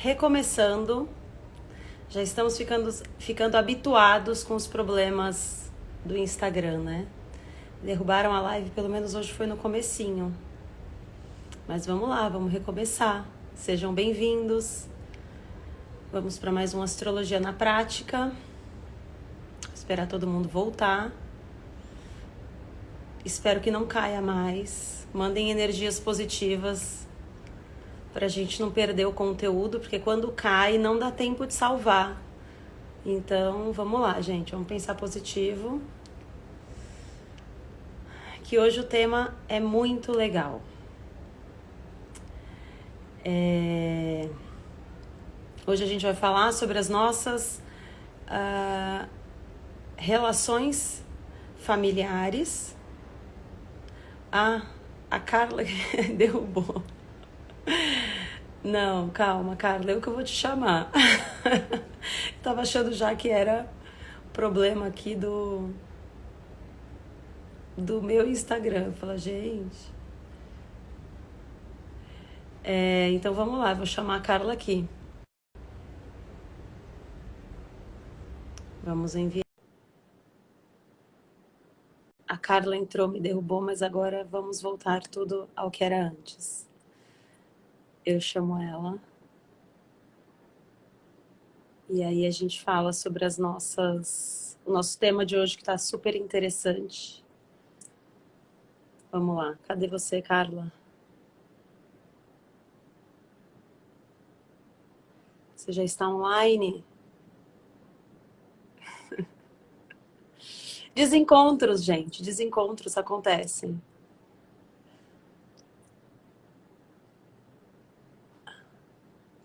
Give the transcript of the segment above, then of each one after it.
recomeçando. Já estamos ficando habituados com os problemas do Instagram, né? Derrubaram a live, pelo menos hoje foi no comecinho. Mas vamos lá, vamos recomeçar. Sejam bem-vindos. Vamos para mais uma Astrologia na Prática. Esperar todo mundo voltar. Espero que não caia mais. Mandem energias positivas para a gente não perder o conteúdo, porque quando cai não dá tempo de salvar. Então, vamos lá, gente. Vamos pensar positivo. Que hoje o tema é muito legal. Hoje a gente vai falar sobre as nossas relações familiares. A Carla derrubou. Não, calma, Carla, eu que vou te chamar. Tava achando já que era problema aqui do meu Instagram. Fala, gente. Então vamos lá, vou chamar a Carla aqui. Vamos enviar. A Carla entrou, me derrubou, mas agora vamos voltar tudo ao que era antes. Eu chamo ela. E aí a gente fala sobre o nosso tema de hoje, que está super interessante. Vamos lá. Cadê você, Carla? Você já está online? Desencontros, gente. Desencontros acontecem.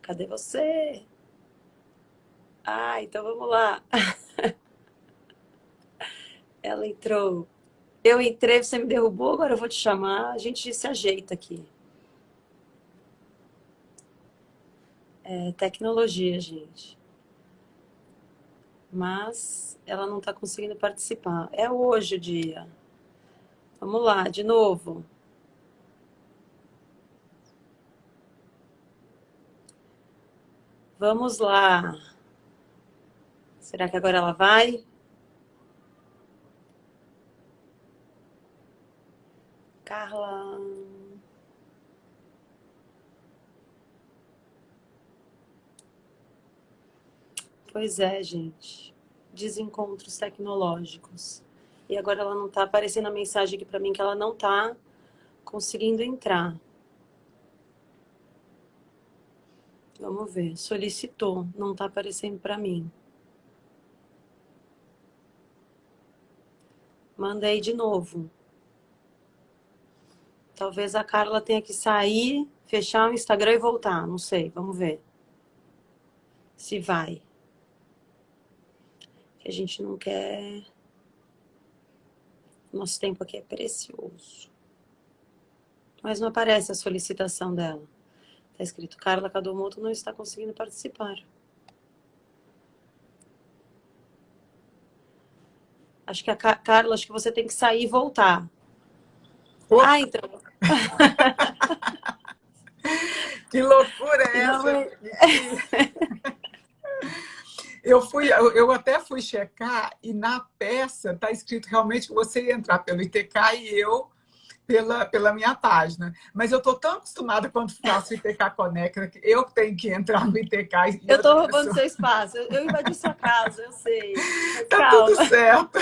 Cadê você? Então vamos lá. Ela entrou. Eu entrei, você me derrubou, agora eu vou te chamar. A gente se ajeita aqui. É tecnologia, gente. Mas ela não está conseguindo participar. É hoje o dia. Vamos lá, de novo. Vamos lá. Será que agora ela vai? Carla. Pois é, gente. Desencontros tecnológicos. E agora ela não tá aparecendo a mensagem aqui pra mim que ela não tá conseguindo entrar. Vamos ver. Solicitou. Não tá aparecendo pra mim. Mandei de novo. Talvez a Carla tenha que sair, fechar o Instagram e voltar. Não sei. Vamos ver. Se vai. Que a gente não quer. Nosso tempo aqui é precioso. Mas não aparece a solicitação dela. Está escrito, Carla Kadomoto não está conseguindo participar. Acho que Carla, acho que você tem que sair e voltar. Opa. Então. Que loucura é essa? Eu até fui checar e na peça está escrito realmente que você ia entrar pelo ITK e eu pela minha página. Mas eu estou tão acostumada quando faço ITK Conecta que eu tenho que entrar no ITK. Eu estou roubando seu espaço. Eu invadi sua casa, eu sei. Mas tá calma. Tudo certo.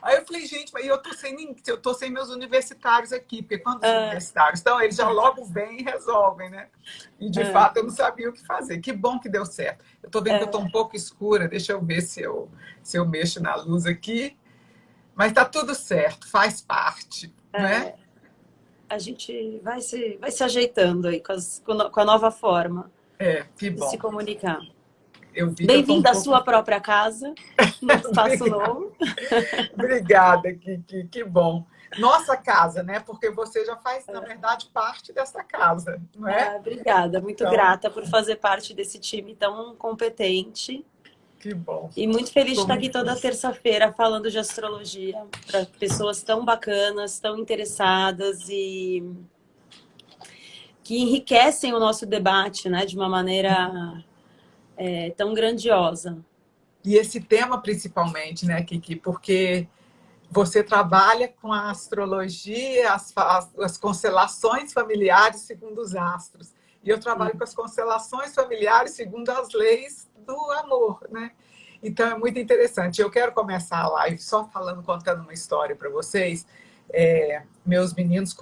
Aí eu falei, gente, mas eu tô sem meus universitários aqui, porque quando os universitários estão, eles já logo vêm e resolvem, né? E de fato eu não sabia o que fazer. Que bom que deu certo. Eu estou vendo que eu estou um pouco escura, deixa eu ver se eu mexo na luz aqui. Mas tá tudo certo, faz parte, né? A gente vai se ajeitando aí com a nova forma que bom. de se comunicar. Bem-vinda à sua própria casa, no espaço novo. Obrigada, Kiki, que bom. Nossa casa, né? Porque você já faz, na verdade, parte dessa casa, não é? Obrigada, muito grata por fazer parte desse time tão competente. Que bom. E muito feliz de estar aqui toda terça-feira falando de astrologia para pessoas tão bacanas, tão interessadas e que enriquecem o nosso debate, né, de uma maneira tão grandiosa. E esse tema principalmente, né, Kiki, porque você trabalha com a astrologia, as constelações familiares segundo os astros. E eu trabalho com as constelações familiares segundo as leis do amor, né? Então é muito interessante. Eu quero começar a live só falando, contando uma história para vocês. Meus meninos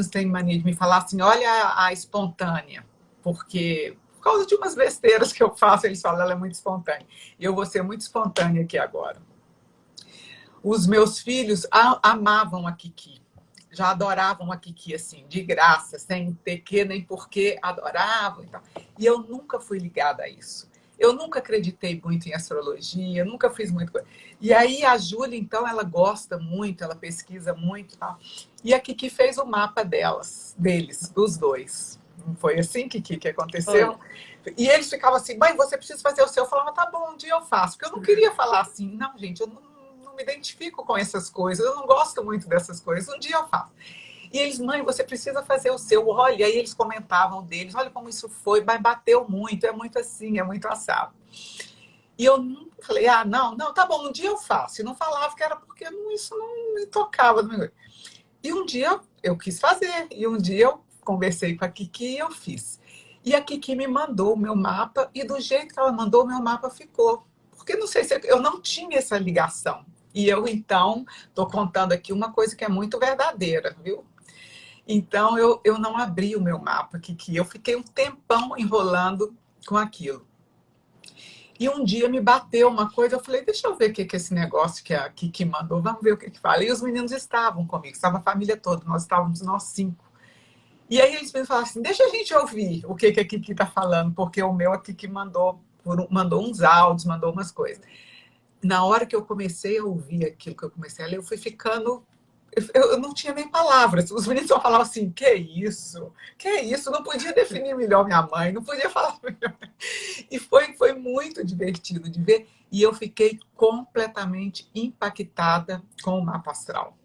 têm mania de me falar assim, olha a espontânea, porque por causa de umas besteiras que eu faço, eles falam, ela é muito espontânea. E eu vou ser muito espontânea aqui agora. Os meus filhos amavam a Kiki. Já adoravam a Kiki, assim, de graça, sem ter que nem porquê, adoravam e tal. E eu nunca fui ligada a isso. Eu nunca acreditei muito em astrologia, nunca fiz muito coisa. E aí a Júlia, então, ela gosta muito, ela pesquisa muito e tal. E a Kiki fez o mapa deles, dos dois. Não foi assim, Kiki, que aconteceu? Foi. E eles ficavam assim, mãe, você precisa fazer o seu. Eu falava, tá bom, um dia eu faço. Porque eu não queria falar assim, não, gente, eu não me identifico com essas coisas, eu não gosto muito dessas coisas, um dia eu faço. E eles, mãe, você precisa fazer o seu, olha, e aí eles comentavam deles, olha como isso foi, mas bateu muito, é muito assim, é muito assado. E eu falei, não, tá bom, um dia eu faço. E não falava que era porque isso não me tocava. E um dia eu quis fazer, e um dia eu conversei com a Kiki e eu fiz. E a Kiki me mandou o meu mapa, e do jeito que ela mandou, o meu mapa ficou. Porque não sei se eu não tinha essa ligação. E eu, então, estou contando aqui uma coisa que é muito verdadeira, viu? Então, eu não abri o meu mapa, Kiki. Eu fiquei um tempão enrolando com aquilo. E um dia me bateu uma coisa, eu falei, deixa eu ver o que é esse negócio que a Kiki mandou, vamos ver o que fala. E os meninos estavam comigo, estava a família toda, nós estávamos nós 5. E aí eles me falaram assim, deixa a gente ouvir o que a Kiki está falando, porque o meu, a Kiki mandou uns áudios, mandou umas coisas. Na hora que eu comecei a ouvir aquilo que eu comecei a ler, eu fui ficando... Eu não tinha nem palavras. Os meninos só falavam assim, que isso? Que isso? Não podia definir melhor minha mãe, não podia falar melhor. E foi muito divertido de ver. E eu fiquei completamente impactada com o mapa astral.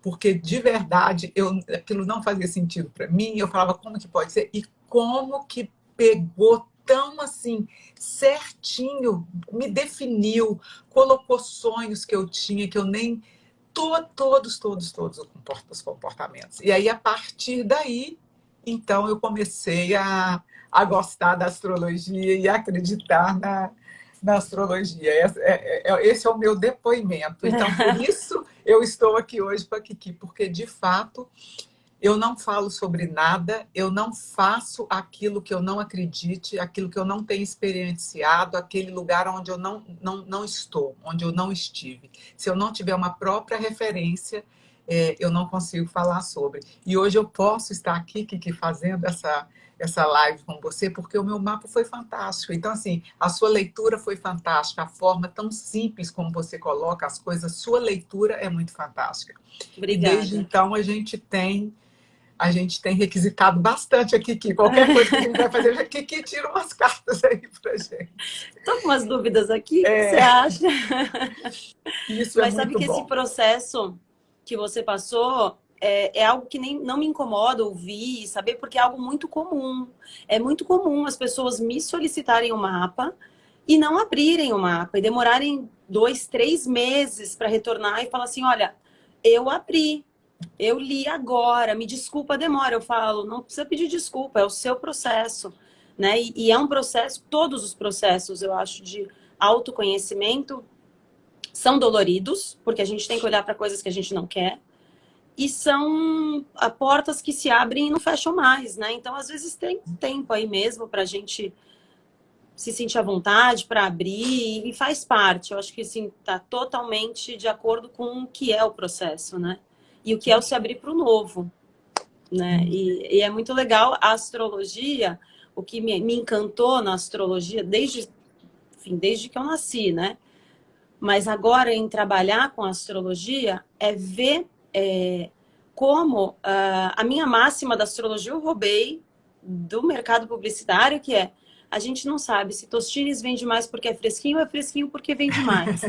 Porque, de verdade, aquilo não fazia sentido para mim. Eu falava, como que pode ser? E como que pegou tão assim, certinho, me definiu, colocou sonhos que eu tinha, que eu nem... Todos os comportamentos. E aí, a partir daí, então, eu comecei a gostar da astrologia e acreditar na astrologia. Esse é o meu depoimento. Então, por isso, eu estou aqui hoje com a Kiki, porque, de fato, eu não falo sobre nada, eu não faço aquilo que eu não acredite, aquilo que eu não tenho experienciado, aquele lugar onde eu não estou, onde eu não estive. Se eu não tiver uma própria referência, eu não consigo falar sobre. E hoje eu posso estar aqui, Kiki, fazendo essa live com você, porque o meu mapa foi fantástico. Então, assim, a sua leitura foi fantástica, a forma tão simples como você coloca as coisas, sua leitura é muito fantástica. Obrigada. E desde então a gente tem requisitado bastante a Kiki. Qualquer coisa que a gente vai fazer, a Kiki tira umas cartas aí pra gente. Estou com umas dúvidas aqui, o que você acha? Isso Mas é sabe muito que bom. esse processo que você passou é algo que nem não me incomoda ouvir e saber, porque é algo muito comum. É muito comum as pessoas me solicitarem o mapa e não abrirem o mapa e demorarem 2, 3 meses para retornar e falar assim, olha, eu abri. Eu li agora, me desculpa a demora. Eu falo, não precisa pedir desculpa, é o seu processo, né? E é um processo, todos os processos, eu acho, de autoconhecimento são doloridos, porque a gente tem que olhar para coisas que a gente não quer, e são portas que se abrem e não fecham mais, né? Então, às vezes, tem tempo aí mesmo para a gente se sentir à vontade para abrir, e faz parte. Eu acho que, assim, tá totalmente de acordo com o que é o processo, né? E o que é o se abrir para o novo, né? E é muito legal a astrologia, o que me encantou na astrologia desde que eu nasci, né? Mas agora em trabalhar com a astrologia é ver como a minha máxima da astrologia eu roubei do mercado publicitário, que é a gente não sabe se Tostines vende mais porque é fresquinho ou é fresquinho porque vende mais.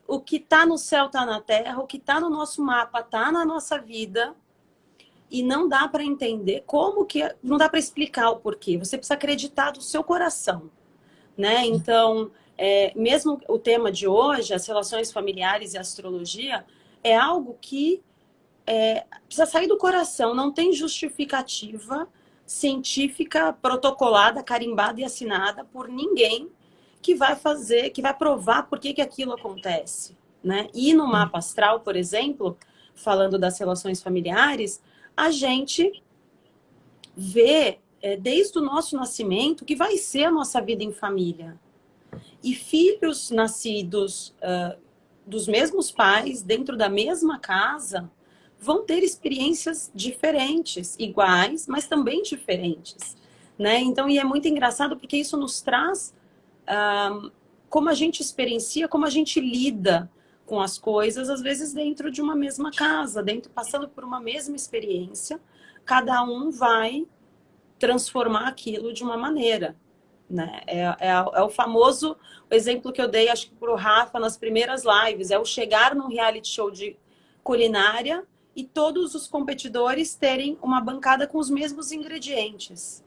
O que está no céu está na terra, o que está no nosso mapa está na nossa vida. e não dá para entender como que... Não dá para explicar o porquê. Você precisa acreditar do seu coração, né? Então, mesmo o tema de hoje, as relações familiares e a astrologia, é algo que precisa sair do coração. Não tem justificativa científica, protocolada, carimbada e assinada por ninguém que vai fazer, que vai provar por que aquilo acontece, né? E no mapa astral, por exemplo, falando das relações familiares, a gente vê desde o nosso nascimento que vai ser a nossa vida em família. E filhos nascidos dos mesmos pais, dentro da mesma casa, vão ter experiências diferentes, iguais, mas também diferentes, né? Então, e é muito engraçado porque isso nos traz como a gente experiencia, como a gente lida com as coisas, às vezes dentro de uma mesma casa, passando por uma mesma experiência, cada um vai transformar aquilo de uma maneira, né? É o famoso exemplo que eu dei, acho que para o Rafa nas primeiras lives, é o chegar num reality show de culinária e todos os competidores terem uma bancada com os mesmos ingredientes.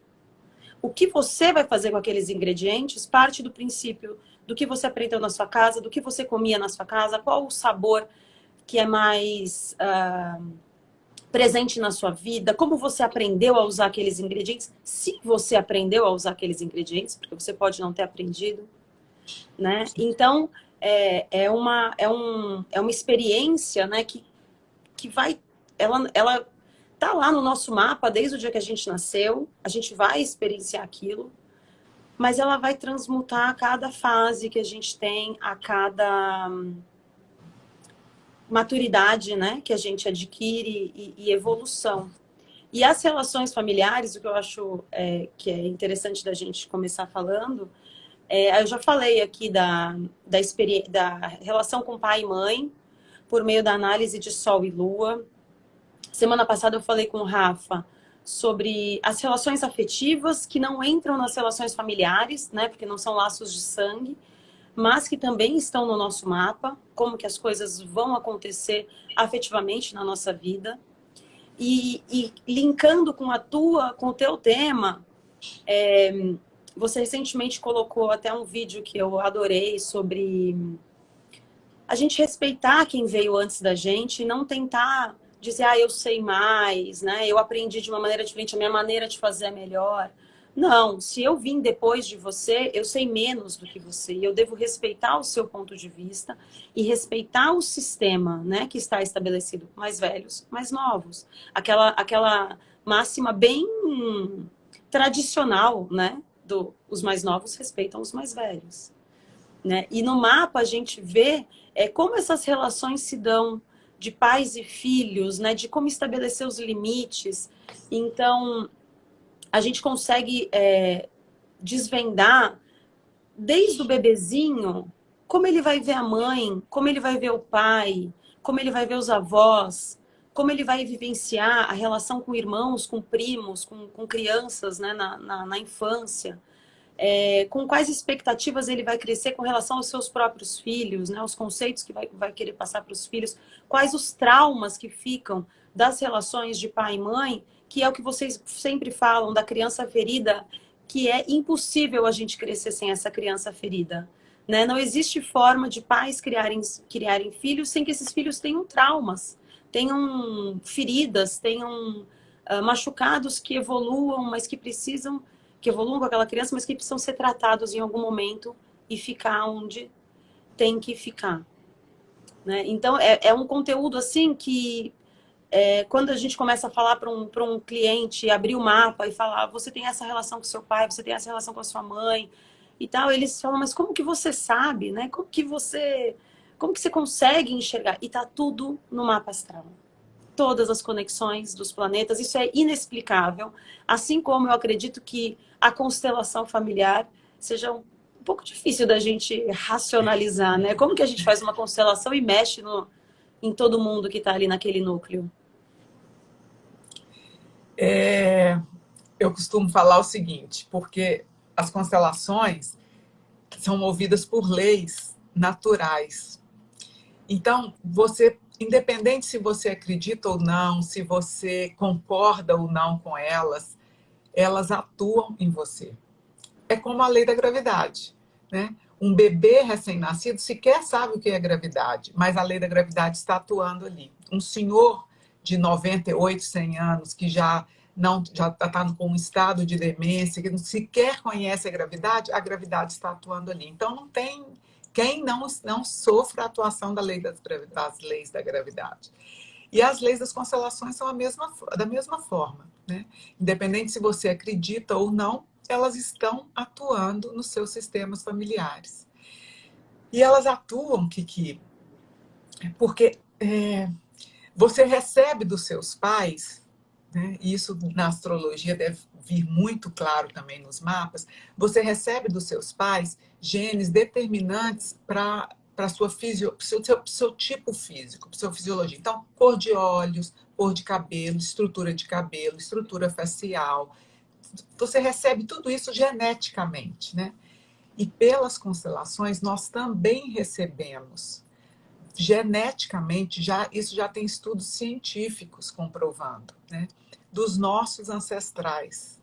O que você vai fazer com aqueles ingredientes parte do princípio do que você aprendeu na sua casa, do que você comia na sua casa, qual o sabor que é mais presente na sua vida, como você aprendeu a usar aqueles ingredientes, se você aprendeu a usar aqueles ingredientes, porque você pode não ter aprendido, né? Então, é uma experiência, né, que vai... Ela tá lá no nosso mapa desde o dia que a gente nasceu, a gente vai experienciar aquilo, mas ela vai transmutar a cada fase que a gente tem, a cada maturidade, né, que a gente adquire e evolução. E as relações familiares, o que eu acho que é interessante da gente começar falando, eu já falei aqui da relação com pai e mãe, por meio da análise de Sol e Lua. Semana passada eu falei com o Rafa sobre as relações afetivas que não entram nas relações familiares, né, porque não são laços de sangue, mas que também estão no nosso mapa, como que as coisas vão acontecer afetivamente na nossa vida. E linkando com o teu tema, você recentemente colocou até um vídeo que eu adorei sobre a gente respeitar quem veio antes da gente e não tentar dizer, eu sei mais, né? Eu aprendi de uma maneira diferente, a minha maneira de fazer é melhor. Não, se eu vim depois de você, eu sei menos do que você. E eu devo respeitar o seu ponto de vista e respeitar o sistema, né, que está estabelecido. Mais velhos, mais novos. Aquela máxima bem tradicional, né? Os mais novos respeitam os mais velhos. Né? E no mapa a gente vê como essas relações se dão de pais e filhos, né? De como estabelecer os limites. Então, a gente consegue desvendar desde o bebezinho como ele vai ver a mãe, como ele vai ver o pai, como ele vai ver os avós, como ele vai vivenciar a relação com irmãos, com primos, com crianças, né? na infância. Com quais expectativas ele vai crescer com relação aos seus próprios filhos, né? Os conceitos que vai querer passar para os filhos, quais os traumas que ficam das relações de pai e mãe, que é o que vocês sempre falam da criança ferida, que é impossível a gente crescer sem essa criança ferida. Né? Não existe forma de pais criarem filhos sem que esses filhos tenham traumas, tenham feridas, tenham machucados que evoluam, mas que evoluam com aquela criança, mas que precisam ser tratados em algum momento e ficar onde tem que ficar. Né? Então, é um conteúdo assim que, quando a gente começa a falar para um cliente, abrir o mapa e falar, você tem essa relação com seu pai, você tem essa relação com a sua mãe e tal, eles falam, mas como que você sabe? Né? Como que você consegue enxergar? E tá tudo no mapa astral. Todas as conexões dos planetas, isso é inexplicável, assim como eu acredito que a constelação familiar seja um pouco difícil da gente racionalizar, né? Como que a gente faz uma constelação e mexe em todo mundo que está ali naquele núcleo? Eu costumo falar o seguinte, porque as constelações são movidas por leis naturais. Então, você independente se você acredita ou não, se você concorda ou não com elas, elas atuam em você. É como a lei da gravidade, né? Um bebê recém-nascido sequer sabe o que é gravidade, mas a lei da gravidade está atuando ali. Um senhor de 98, 100 anos que já está com um estado de demência, que sequer conhece a gravidade está atuando ali. Então não tem quem não sofra a atuação das leis da gravidade. E as leis das constelações são da mesma forma, né? Independente se você acredita ou não, elas estão atuando nos seus sistemas familiares. E elas atuam, Kiki, porque você recebe dos seus pais, né? E isso na astrologia deve vir muito claro também nos mapas, você recebe dos seus pais genes determinantes para seu tipo físico, para sua fisiologia. Então, cor de olhos, cor de cabelo, estrutura facial. Você recebe tudo isso geneticamente, né? E pelas constelações nós também recebemos geneticamente, isso já tem estudos científicos comprovando, né? Dos nossos ancestrais,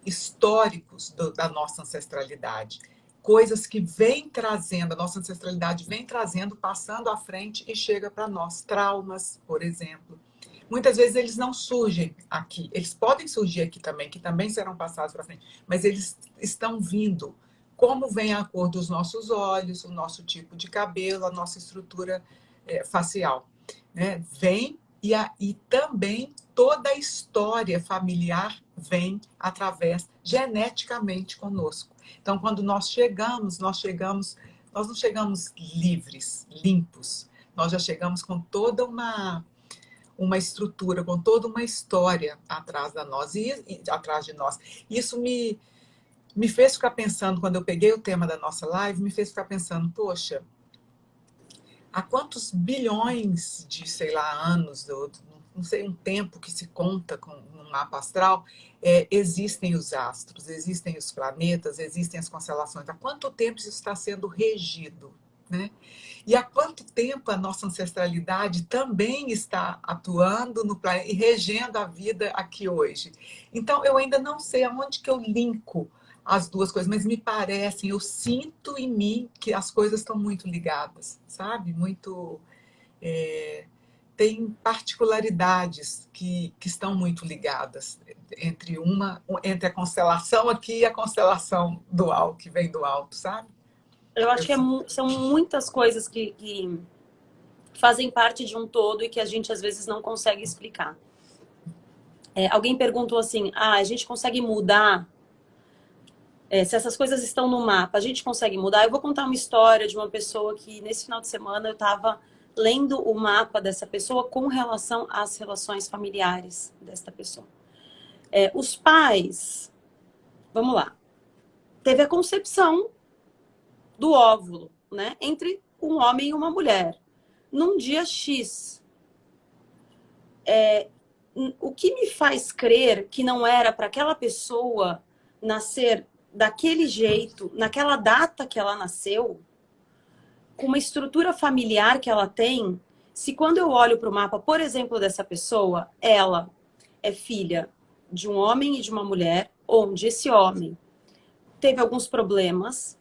históricos da nossa ancestralidade. Coisas que vem trazendo, a nossa ancestralidade vem trazendo, passando à frente e chega para nós. Traumas, por exemplo. Muitas vezes eles não surgem aqui. Eles podem surgir aqui também, que também serão passados para frente. Mas eles estão vindo. Como vem a cor dos nossos olhos, o nosso tipo de cabelo, a nossa estrutura facial, né? Vem e também toda a história familiar vem através geneticamente conosco. Então, quando nós não chegamos livres, limpos. Nós já chegamos com toda uma estrutura, com toda uma história atrás atrás de nós. Isso me fez ficar pensando, quando eu peguei o tema da nossa live, me fez ficar pensando, poxa, há quantos bilhões de, sei lá, anos, não sei, um tempo que se conta no mapa astral, existem os astros, existem os planetas, existem as constelações. Há quanto tempo isso está sendo regido, né? E há quanto tempo a nossa ancestralidade também está atuando no planeta e regendo a vida aqui hoje. Então, eu ainda não sei aonde que eu linko as duas coisas, mas me parecem, eu sinto em mim que as coisas estão muito ligadas, sabe? Tem particularidades que estão muito ligadas entre a constelação aqui e a constelação do alto, que vem do alto, sabe? Eu acho que são muitas coisas que fazem parte de um todo e que a gente às vezes não consegue explicar. Alguém perguntou assim, a gente consegue mudar? Se essas coisas estão no mapa, a gente consegue mudar? Eu vou contar uma história de uma pessoa que nesse final de semana eu estava lendo o mapa dessa pessoa com relação às relações familiares desta pessoa. Os pais, vamos lá, teve a concepção do óvulo, né, entre um homem e uma mulher, num dia X. O que me faz crer que não era para aquela pessoa nascer daquele jeito, naquela data que ela nasceu, com uma estrutura familiar que ela tem, se quando eu olho para o mapa, por exemplo, dessa pessoa, ela é filha de um homem e de uma mulher, onde esse homem teve alguns problemas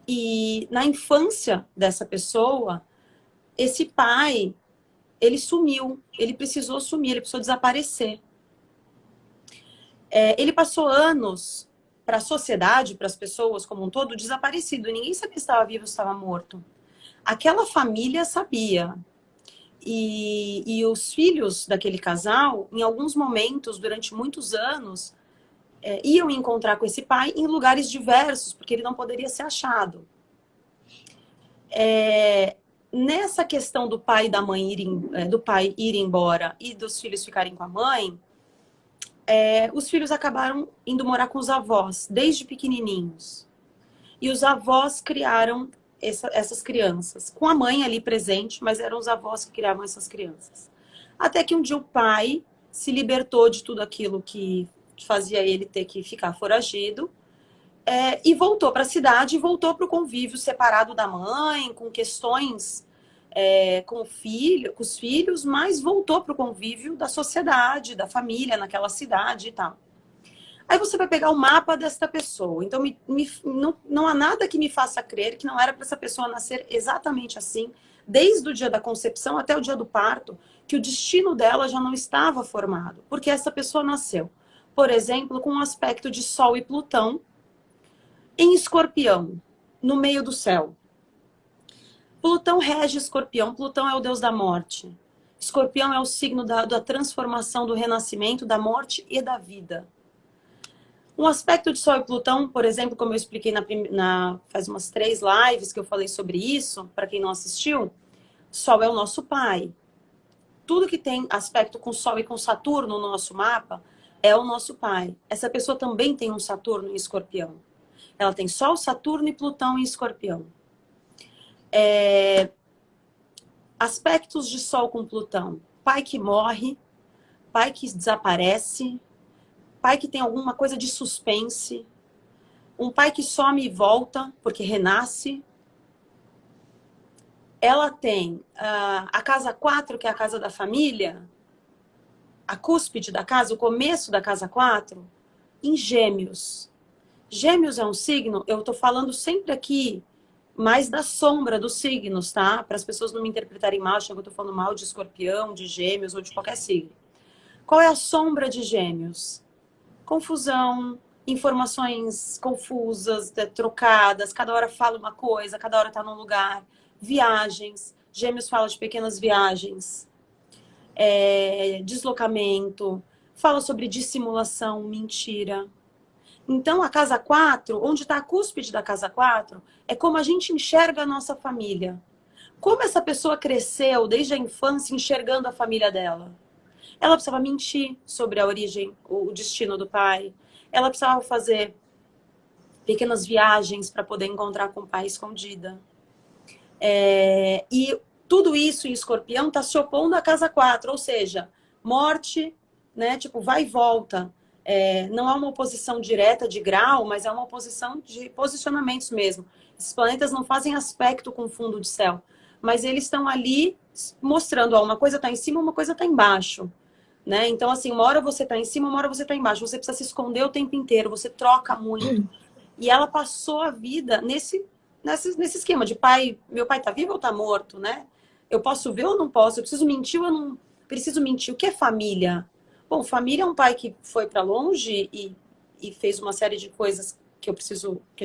e na infância dessa pessoa, esse pai, ele sumiu, ele precisou sumir, ele precisou desaparecer. Ele passou anos para a sociedade, para as pessoas como um todo, desaparecido. Ninguém sabia se estava vivo ou se estava morto. Aquela família sabia. E os filhos daquele casal, em alguns momentos, durante muitos anos, iam encontrar com esse pai em lugares diversos, porque ele não poderia ser achado. Nessa questão do pai e da mãe do pai ir embora e dos filhos ficarem com a mãe, os filhos acabaram indo morar com os avós, desde pequenininhos. E os avós criaram essas crianças, com a mãe ali presente, mas eram os avós que criavam essas crianças. Até que um dia o pai se libertou de tudo aquilo que fazia ele ter que ficar foragido, e voltou para a cidade, e voltou para o convívio separado da mãe, com questões com o filho, com os filhos, mas voltou para o convívio da sociedade, da família, naquela cidade e tal. Aí você vai pegar o mapa desta pessoa. Então, não há nada que me faça crer que não era para essa pessoa nascer exatamente assim, desde o dia da concepção até o dia do parto, que o destino dela já não estava formado, porque essa pessoa nasceu, por exemplo, com um aspecto de Sol e Plutão em Escorpião, no meio do céu. Plutão rege Escorpião, Plutão é o deus da morte. Escorpião é o signo da transformação, do renascimento, da morte e da vida. Um aspecto de Sol e Plutão, por exemplo, como eu expliquei faz umas 3 lives que eu falei sobre isso, para quem não assistiu, Sol é o nosso pai. Tudo que tem aspecto com Sol e com Saturno no nosso mapa é o nosso pai. Essa pessoa também tem um Saturno em Escorpião. Ela tem Sol, Saturno e Plutão em Escorpião. Aspectos de Sol com Plutão. Pai que morre, pai que desaparece, pai que tem alguma coisa de suspense, um pai que some e volta porque renasce. Ela tem a casa 4, que é a casa da família, a cúspide da casa, o começo da casa 4, em Gêmeos. Gêmeos é um signo, eu tô falando sempre aqui mais da sombra dos signos, tá? Para as pessoas não me interpretarem mal, achando que eu tô falando mal de Escorpião, de Gêmeos ou de qualquer signo. Qual é a sombra de Gêmeos? Confusão, informações confusas, trocadas, cada hora fala uma coisa, cada hora tá num lugar. Viagens, Gêmeos fala de pequenas viagens. Deslocamento, fala sobre dissimulação, mentira. Então, a casa 4, onde está a cúspide da casa 4, é como a gente enxerga a nossa família. Como essa pessoa cresceu desde a infância enxergando a família dela. Ela precisava mentir sobre a origem, o destino do pai. Ela precisava fazer pequenas viagens para poder encontrar com o pai escondida. E tudo isso em Escorpião está se opondo à casa 4, ou seja, morte, né? Tipo, vai e volta. Não é uma oposição direta de grau, mas é uma oposição de posicionamentos mesmo. Esses planetas não fazem aspecto com o fundo de céu, mas eles estão ali mostrando, uma coisa está em cima, uma coisa está embaixo. Né? Então, assim, uma hora você está em cima, uma hora você está embaixo. Você precisa se esconder o tempo inteiro, você troca muito. E ela passou a vida nesse esquema de meu pai está vivo ou está morto, né? Eu posso ver ou não posso? Eu preciso mentir ou eu não preciso mentir? O que é família? Bom, família é um pai que foi para longe e fez uma série de coisas que a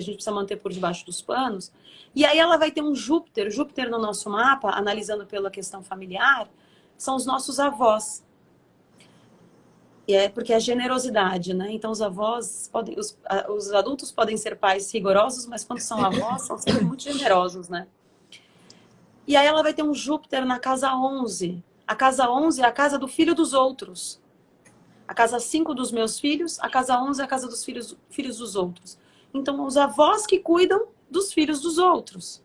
gente precisa manter por debaixo dos panos. E aí ela vai ter um Júpiter. Júpiter no nosso mapa, analisando pela questão familiar, são os nossos avós. Porque é generosidade, né? Então os avós os adultos podem ser pais rigorosos, mas quando são avós, são sempre muito generosos, né? E aí ela vai ter um Júpiter na casa 11. A casa 11 é a casa do filho dos outros. A casa 5 dos meus filhos, a casa 11 é a casa dos filhos dos outros. Então, os avós que cuidam dos filhos dos outros.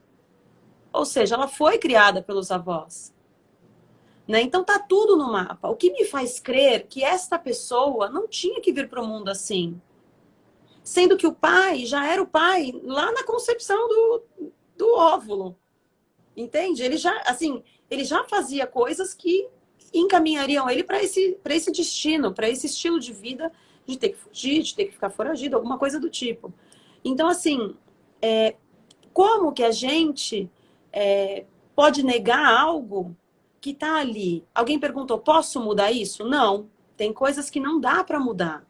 Ou seja, ela foi criada pelos avós. Né? Então, tá tudo no mapa. O que me faz crer que esta pessoa não tinha que vir para o mundo assim. Sendo que o pai já era o pai lá na concepção do óvulo. Entende? Ele já fazia coisas que encaminhariam ele para esse destino, para esse estilo de vida de ter que fugir, de ter que ficar foragido, alguma coisa do tipo. Então, assim, como que a gente pode negar algo que está ali? Alguém perguntou, posso mudar isso? Não. Tem coisas que não dá para mudar.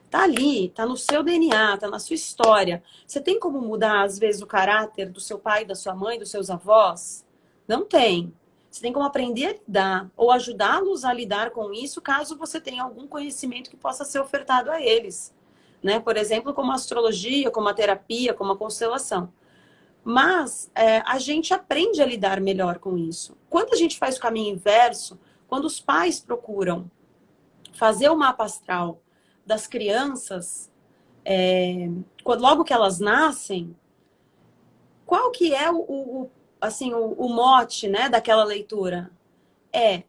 Tá ali, tá no seu DNA, tá na sua história. Você tem como mudar, às vezes, o caráter do seu pai, da sua mãe, dos seus avós? Não tem. Você tem como aprender a lidar ou ajudá-los a lidar com isso, caso você tenha algum conhecimento que possa ser ofertado a eles. Né? Por exemplo, como a astrologia, como a terapia, como a constelação. Mas a gente aprende a lidar melhor com isso. Quando a gente faz o caminho inverso, quando os pais procuram fazer o mapa astral das crianças, logo que elas nascem, qual que é o mote, né, daquela leitura? É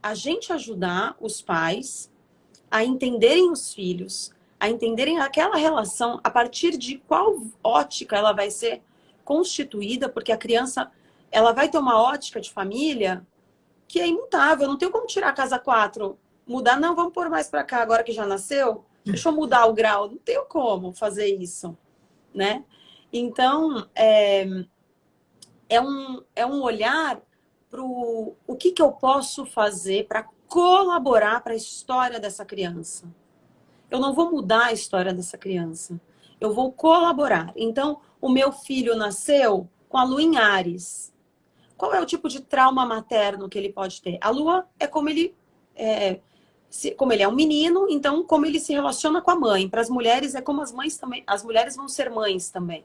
a gente ajudar os pais a entenderem os filhos, a entenderem aquela relação a partir de qual ótica ela vai ser constituída, porque a criança ela vai ter uma ótica de família que é imutável. Eu não tenho como tirar a casa 4, mudar, não, vamos pôr mais para cá agora que já nasceu. Deixa eu mudar o grau. Não tenho como fazer isso, né? Então, é um olhar para o que eu posso fazer para colaborar para a história dessa criança. Eu não vou mudar a história dessa criança. Eu vou colaborar. Então, o meu filho nasceu com a lua em Áries. Qual é o tipo de trauma materno que ele pode ter? A lua é como ele como ele é um menino, então como ele se relaciona com a mãe. Para as mulheres é como as mães também, as mulheres vão ser mães também.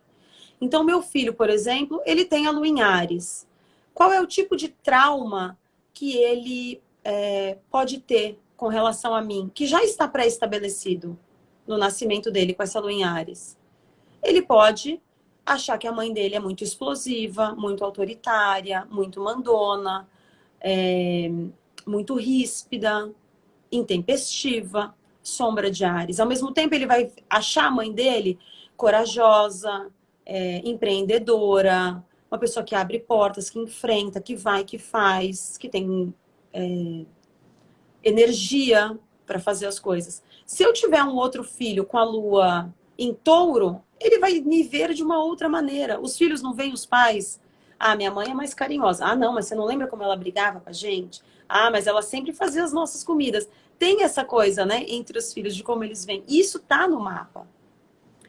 Então meu filho, por exemplo, ele tem a lua em Áries. Qual é o tipo de trauma que ele pode ter com relação a mim, que já está pré-estabelecido no nascimento dele com essa lua em Áries? Ele pode achar que a mãe dele é muito explosiva, muito autoritária, muito mandona, muito ríspida, intempestiva, sombra de Áries. Ao mesmo tempo, ele vai achar a mãe dele corajosa, empreendedora, uma pessoa que abre portas, que enfrenta, que vai, que faz, que tem energia para fazer as coisas. Se eu tiver um outro filho com a lua em touro, ele vai me ver de uma outra maneira. Os filhos não veem os pais. Ah, minha mãe é mais carinhosa. Ah, não, mas você não lembra como ela brigava com a gente? Ah, mas ela sempre fazia as nossas comidas. Tem essa coisa, né, entre os filhos, de como eles veem. Isso tá no mapa.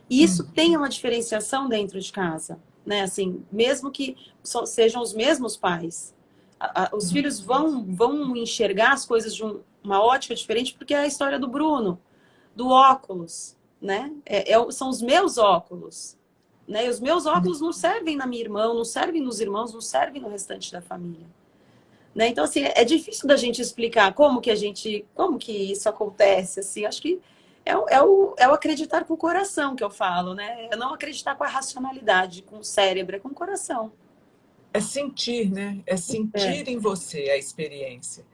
E isso tem uma diferenciação dentro de casa, né? Assim, mesmo que sejam os mesmos pais. Os filhos vão enxergar as coisas de uma ótica diferente, porque é a história do Bruno, do óculos, né? São os meus óculos, né? E os meus óculos não servem na minha irmã, não servem nos irmãos, não servem no restante da família, né? Então, assim, é difícil da gente explicar como que isso acontece, assim. Acho que é o acreditar com o coração que eu falo, né? É não acreditar com a racionalidade, com o cérebro, é com o coração. É sentir, né? É sentir em você a experiência.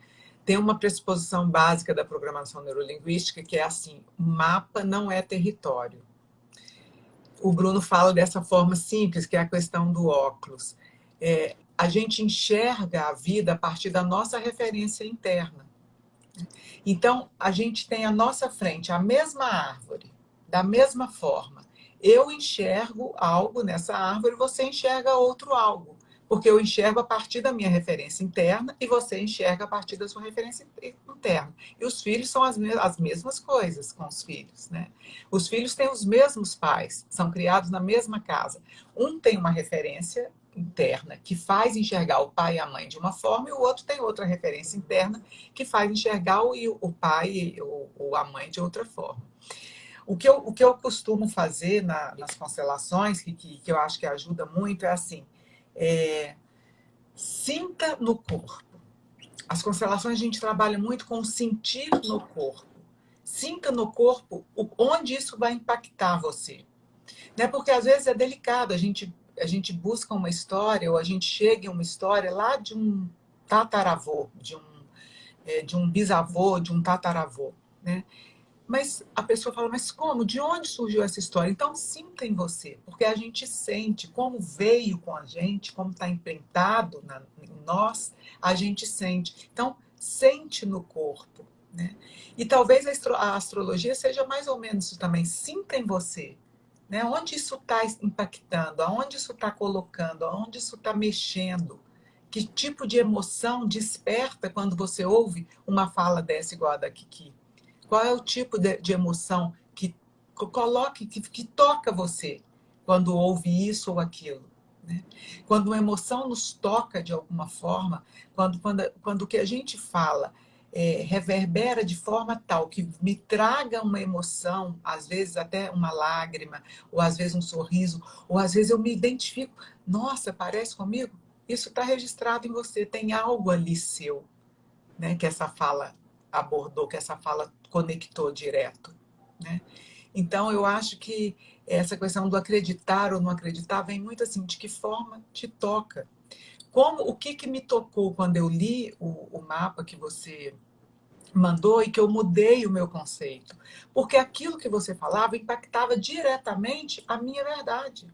Tem uma pressuposição básica da programação neurolinguística que é assim: mapa não é território. O Bruno fala dessa forma simples, que é a questão do óculos. A gente enxerga a vida a partir da nossa referência interna. Então, a gente tem à nossa frente a mesma árvore, da mesma forma. Eu enxergo algo nessa árvore, você enxerga outro algo. Porque eu enxergo a partir da minha referência interna e você enxerga a partir da sua referência interna. E os filhos são as mesmas coisas com os filhos, né? Os filhos têm os mesmos pais, são criados na mesma casa. Um tem uma referência interna que faz enxergar o pai e a mãe de uma forma, e o outro tem outra referência interna que faz enxergar o pai ou a mãe de outra forma. O que eu costumo fazer nas constelações, que eu acho que ajuda muito, é assim: sinta no corpo. As constelações a gente trabalha muito com sentir no corpo. Sinta no corpo onde isso vai impactar você. Né? Porque às vezes é delicado, a gente busca uma história, ou a gente chega em uma história lá de um tataravô, de um bisavô, de um tataravô, né? Mas a pessoa fala: mas como? De onde surgiu essa história? Então sinta em você, porque a gente sente como veio com a gente, como está imprintado em nós, a gente sente. Então sente no corpo, né? E talvez a astrologia seja mais ou menos isso também. Sinta em você, né? Onde isso está impactando, aonde isso está colocando, aonde isso está mexendo. Que tipo de emoção desperta quando você ouve uma fala dessa igual a da Kiki? Qual é o tipo de emoção que toca você quando ouve isso ou aquilo? Né? Quando uma emoção nos toca de alguma forma, quando o que a gente fala reverbera de forma tal que me traga uma emoção, às vezes até uma lágrima, ou às vezes um sorriso, ou às vezes eu me identifico: nossa, parece comigo? Isso está registrado em você, tem algo ali seu, né, que essa fala abordou, que essa fala conectou direto, né? Então, eu acho que essa questão do acreditar ou não acreditar vem muito assim: de que forma te toca. O que me tocou quando eu li o mapa que você mandou e que eu mudei o meu conceito? Porque aquilo que você falava impactava diretamente a minha verdade.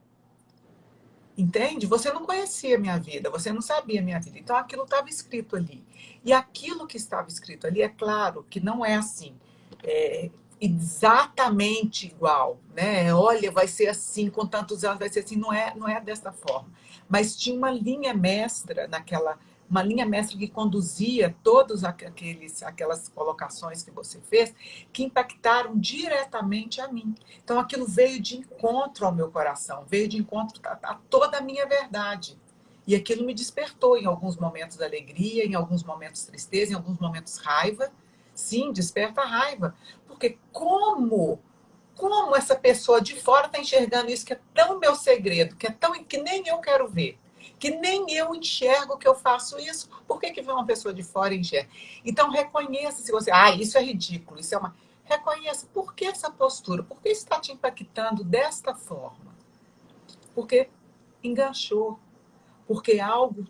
Entende? Você não conhecia a minha vida, você não sabia a minha vida. Então aquilo estava escrito ali. E aquilo que estava escrito ali, é claro que não é assim, é, exatamente igual, né? Olha, vai ser assim, com tantos anos vai ser assim. Não é dessa forma. Mas tinha uma linha mestra naquela, uma linha mestra que conduzia todos aquelas colocações que você fez, que impactaram diretamente a mim. Então aquilo veio de encontro ao meu coração, veio de encontro a toda a minha verdade. E aquilo me despertou em alguns momentos alegria, em alguns momentos tristeza, em alguns momentos raiva. Sim, desperta a raiva. Porque como essa pessoa de fora está enxergando isso que é tão meu segredo, que é tão que nem eu quero ver, que nem eu enxergo que eu faço isso, por que vem uma pessoa de fora e enxerga? Então reconheça se você, isso é ridículo, isso é uma. Reconheça por que essa postura, por que isso está te impactando desta forma? Porque enganchou, porque algo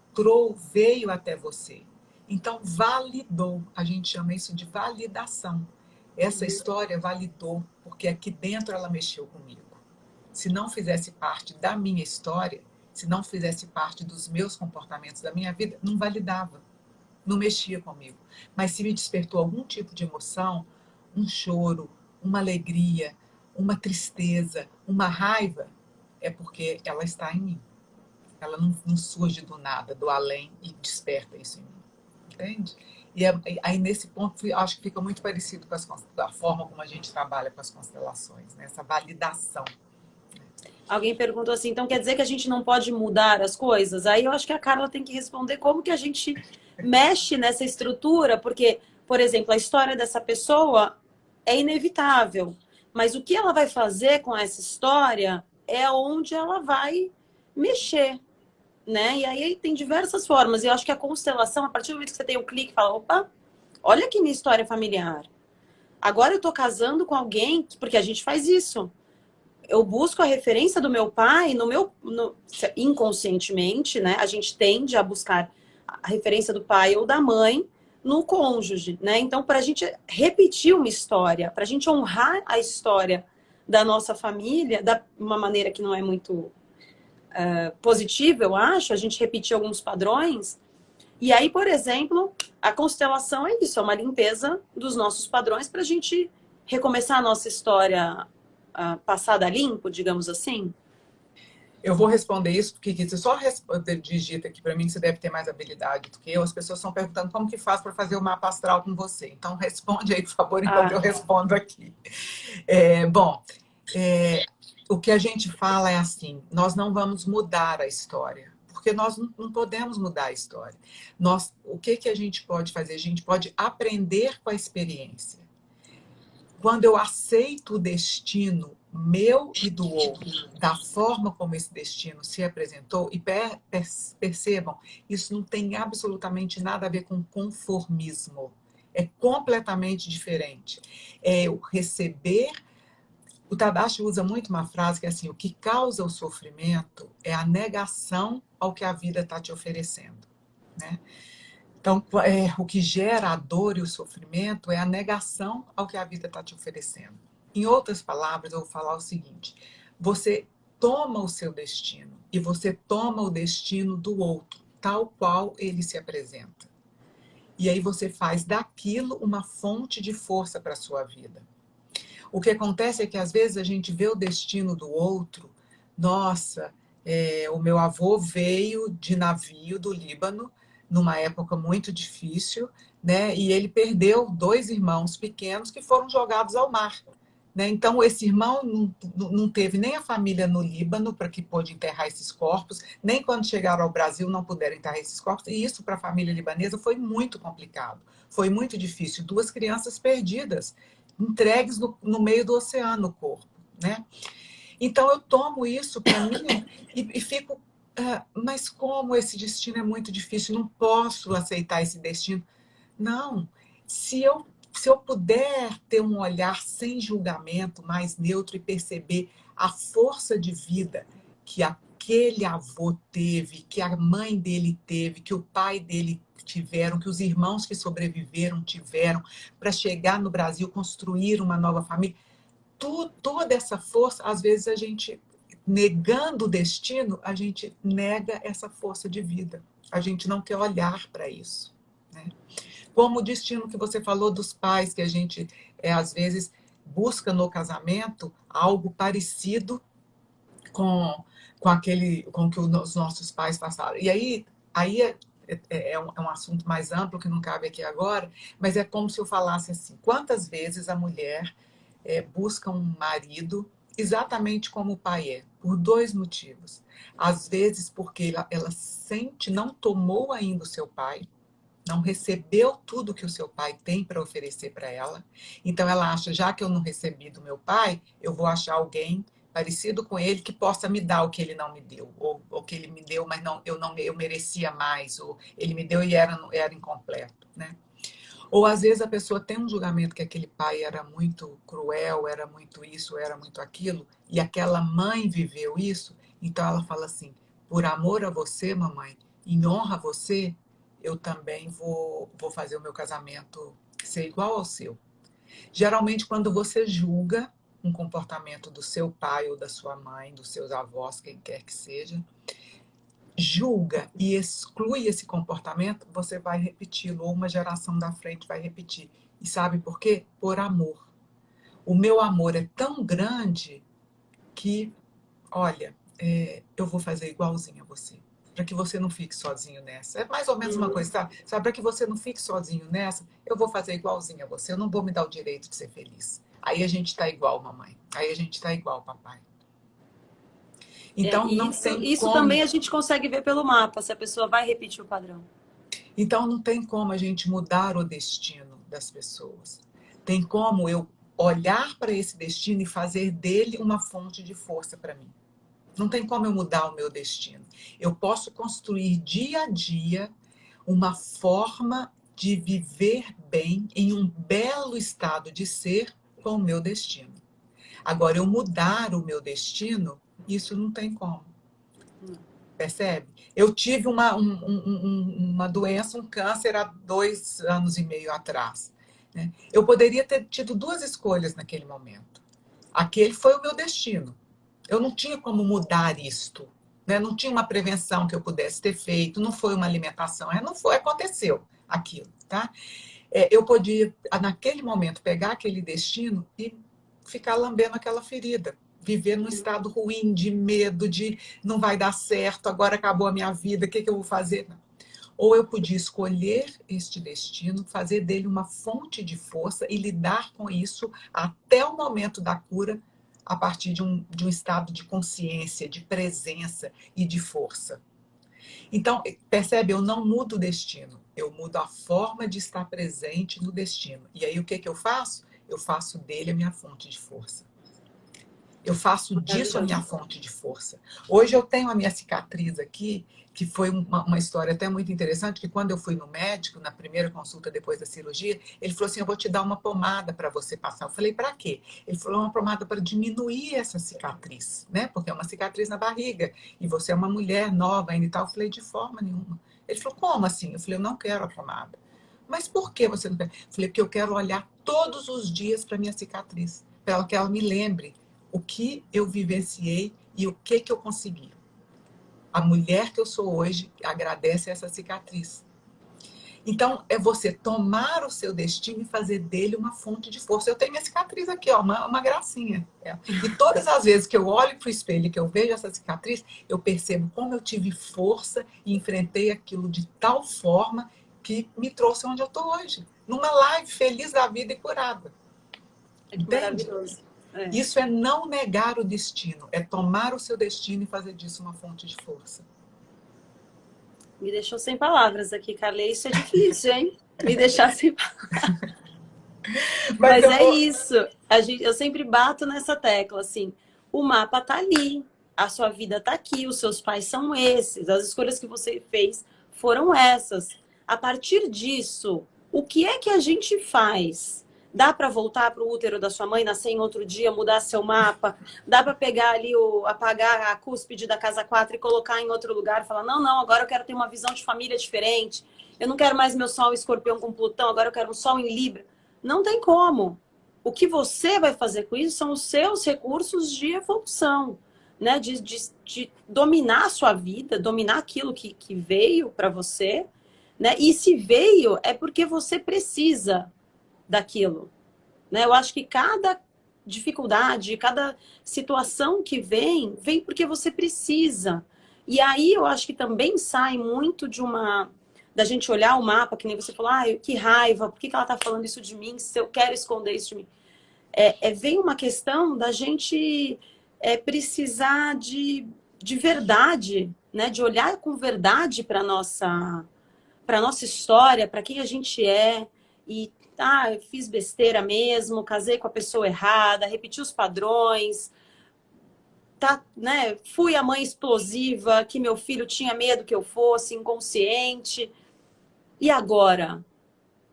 veio até você. Então, validou. A gente chama isso de validação. Essa história validou, porque aqui dentro ela mexeu comigo. Se não fizesse parte da minha história, se não fizesse parte dos meus comportamentos, da minha vida, não validava, não mexia comigo. Mas se me despertou algum tipo de emoção, um choro, uma alegria, uma tristeza, uma raiva, é porque ela está em mim. Ela não surge do nada, do além, e desperta isso em mim. Entende? E aí, nesse ponto, acho que fica muito parecido com a forma como a gente trabalha com as constelações, né? Essa validação. Alguém perguntou assim, então quer dizer que a gente não pode mudar as coisas? Aí eu acho que a Carla tem que responder como que a gente mexe nessa estrutura, porque, por exemplo, a história dessa pessoa é inevitável, mas o que ela vai fazer com essa história é onde ela vai mexer, né? E aí tem diversas formas. E eu acho que a constelação, a partir do momento que você tem o clique, fala, opa, olha aqui minha história familiar. Agora eu tô casando com alguém, porque a gente faz isso. Eu busco a referência do meu pai inconscientemente, né? A gente tende a buscar a referência do pai ou da mãe no cônjuge, né? Então, para a gente repetir uma história, para a gente honrar a história da nossa família, da uma maneira que não é muito positiva, eu acho, a gente repetir alguns padrões. E aí, por exemplo, a constelação é isso, é uma limpeza dos nossos padrões para a gente recomeçar a nossa história passada limpo, digamos assim. Eu vou responder isso, porque você só digita aqui para mim, que você deve ter mais habilidade do que eu. As pessoas estão perguntando como que faz para fazer o mapa astral com você. Então, responde aí, por favor, enquanto eu respondo aqui. Bom, o que a gente fala é assim, nós não vamos mudar a história, porque nós não podemos mudar a história. O que a gente pode fazer? A gente pode aprender com a experiência. Quando eu aceito o destino meu e do outro, da forma como esse destino se apresentou, e percebam, isso não tem absolutamente nada a ver com conformismo. É completamente diferente. É eu receber. O Tadashi usa muito uma frase que é assim, o que causa o sofrimento é a negação ao que a vida está te oferecendo, né? Então, o que gera a dor e o sofrimento é a negação ao que a vida está te oferecendo. Em outras palavras, eu vou falar o seguinte, você toma o seu destino e você toma o destino do outro, tal qual ele se apresenta. E aí você faz daquilo uma fonte de força para a sua vida. O que acontece é que às vezes a gente vê o destino do outro, nossa, o meu avô veio de navio do Líbano, numa época muito difícil, né? E ele perdeu 2 irmãos pequenos que foram jogados ao mar. Né? Então, esse irmão não teve nem a família no Líbano para que pôde enterrar esses corpos, nem quando chegaram ao Brasil não puderam enterrar esses corpos, e isso para a família libanesa foi muito complicado, foi muito difícil. 2 crianças perdidas, entregues no meio do oceano, o corpo. Né? Então, eu tomo isso para mim e fico, mas como esse destino é muito difícil, não posso aceitar esse destino. Não, se eu puder ter um olhar sem julgamento, mais neutro e perceber a força de vida que aquele avô teve, que a mãe dele teve, que o pai dele tiveram, que os irmãos que sobreviveram tiveram, para chegar no Brasil, construir uma nova família, toda essa força, às vezes a gente negando o destino, a gente nega essa força de vida. A gente não quer olhar para isso, né? Como o destino que você falou dos pais, que a gente, às vezes, busca no casamento algo parecido com o que os nossos pais passaram. E aí é um assunto mais amplo que não cabe aqui agora, mas é como se eu falasse assim: quantas vezes a mulher busca um marido exatamente como o pai é, por dois motivos. Às vezes porque ela sente, não tomou ainda o seu pai, não recebeu tudo que o seu pai tem para oferecer para ela. Então ela acha, já que eu não recebi do meu pai, eu vou achar alguém parecido com ele que possa me dar o que ele não me deu, ou que ele me deu, mas eu merecia mais, ou ele me deu e era incompleto, né? Ou às vezes a pessoa tem um julgamento que aquele pai era muito cruel, era muito isso, era muito aquilo, e aquela mãe viveu isso, então ela fala assim: por amor a você, mamãe, em honra a você, eu também vou fazer o meu casamento ser igual ao seu. Geralmente, quando você julga um comportamento do seu pai ou da sua mãe, dos seus avós, quem quer que seja, julga e exclui esse comportamento, você vai repeti-lo, ou uma geração da frente vai repetir. E sabe por quê? Por amor. O meu amor é tão grande que, olha, eu vou fazer igualzinho a você. Para que você não fique sozinho nessa. É mais ou menos uma coisa, sabe? Para que você não fique sozinho nessa, eu vou fazer igualzinho a você. Eu não vou me dar o direito de ser feliz. Aí a gente está igual, mamãe. Aí a gente está igual, papai. Então não tem Isso como. também a gente consegue ver pelo mapa, se a pessoa vai repetir o padrão. Então não tem como a gente mudar o destino das pessoas. Tem como eu olhar para esse destino e fazer dele uma fonte de força para mim. Não tem como eu mudar o meu destino. Eu posso construir dia a dia uma forma de viver bem em um belo estado de ser com o meu destino. Agora, eu mudar o meu destino, isso não tem como. Percebe? Eu tive uma doença, um câncer há 2 anos e meio atrás, né? Eu poderia ter tido duas escolhas naquele momento. Aquele foi o meu destino. Eu não tinha como mudar isto, né? Não tinha uma prevenção que eu pudesse ter feito, não foi uma alimentação, não foi, aconteceu aquilo, tá? Eu podia, naquele momento, pegar aquele destino e ficar lambendo aquela ferida, viver num estado ruim, de medo, de não vai dar certo, agora acabou a minha vida, o que eu vou fazer? Não. Ou eu podia escolher este destino, fazer dele uma fonte de força e lidar com isso até o momento da cura, a partir de um estado de consciência, de presença e de força. Então, percebe, eu não mudo o destino, eu mudo a forma de estar presente no destino. E aí o que eu faço? Eu faço dele a minha fonte de força. Eu faço disso a minha fonte de força. Hoje eu tenho a minha cicatriz aqui, que foi uma história até muito interessante, que quando eu fui no médico, na primeira consulta depois da cirurgia, ele falou assim: eu vou te dar uma pomada para você passar. Eu falei: para quê? Ele falou: uma pomada para diminuir essa cicatriz, né? Porque é uma cicatriz na barriga, e você é uma mulher nova ainda e tal. Eu falei: de forma nenhuma. Ele falou: como assim? Eu falei: eu não quero a pomada. Mas por que você não quer? Eu falei: porque eu quero olhar todos os dias para minha cicatriz, para que ela me lembre o que eu vivenciei e o que eu consegui. A mulher que eu sou hoje agradece essa cicatriz. Então, é você tomar o seu destino e fazer dele uma fonte de força. Eu tenho minha cicatriz aqui, ó, uma gracinha. E todas as vezes que eu olho para o espelho e que eu vejo essa cicatriz, eu percebo como eu tive força e enfrentei aquilo de tal forma que me trouxe onde eu estou hoje. Numa live feliz da vida e curada. Entende? Maravilhoso. Isso é não negar o destino, é tomar o seu destino e fazer disso uma fonte de força. Me deixou sem palavras aqui, Carla. Isso é difícil, hein? Me deixar sem palavras. Mas isso. Eu sempre bato nessa tecla, assim. O mapa tá ali, a sua vida tá aqui, os seus pais são esses, as escolhas que você fez foram essas. A partir disso, o que é que a gente faz? Dá para voltar para o útero da sua mãe, nascer em outro dia, mudar seu mapa? Dá para pegar ali, apagar a cúspide da casa 4 e colocar em outro lugar e falar: não, agora eu quero ter uma visão de família diferente. Eu não quero mais meu Sol em Escorpião com Plutão, agora eu quero um Sol em Libra. Não tem como. O que você vai fazer com isso são os seus recursos de evolução. né? De dominar a sua vida, dominar aquilo que veio para você, né? E se veio, é porque você precisa daquilo, né? Eu acho que cada dificuldade, cada situação que vem porque você precisa. E aí eu acho que também sai muito da gente olhar o mapa, que nem você falou, que raiva, por que ela tá falando isso de mim, se eu quero esconder isso de mim? Vem uma questão da gente precisar de verdade, né? De olhar com verdade para nossa história, para quem a gente é. E eu fiz besteira mesmo, casei com a pessoa errada, repeti os padrões, né? Fui a mãe explosiva, que meu filho tinha medo que eu fosse, inconsciente. E agora?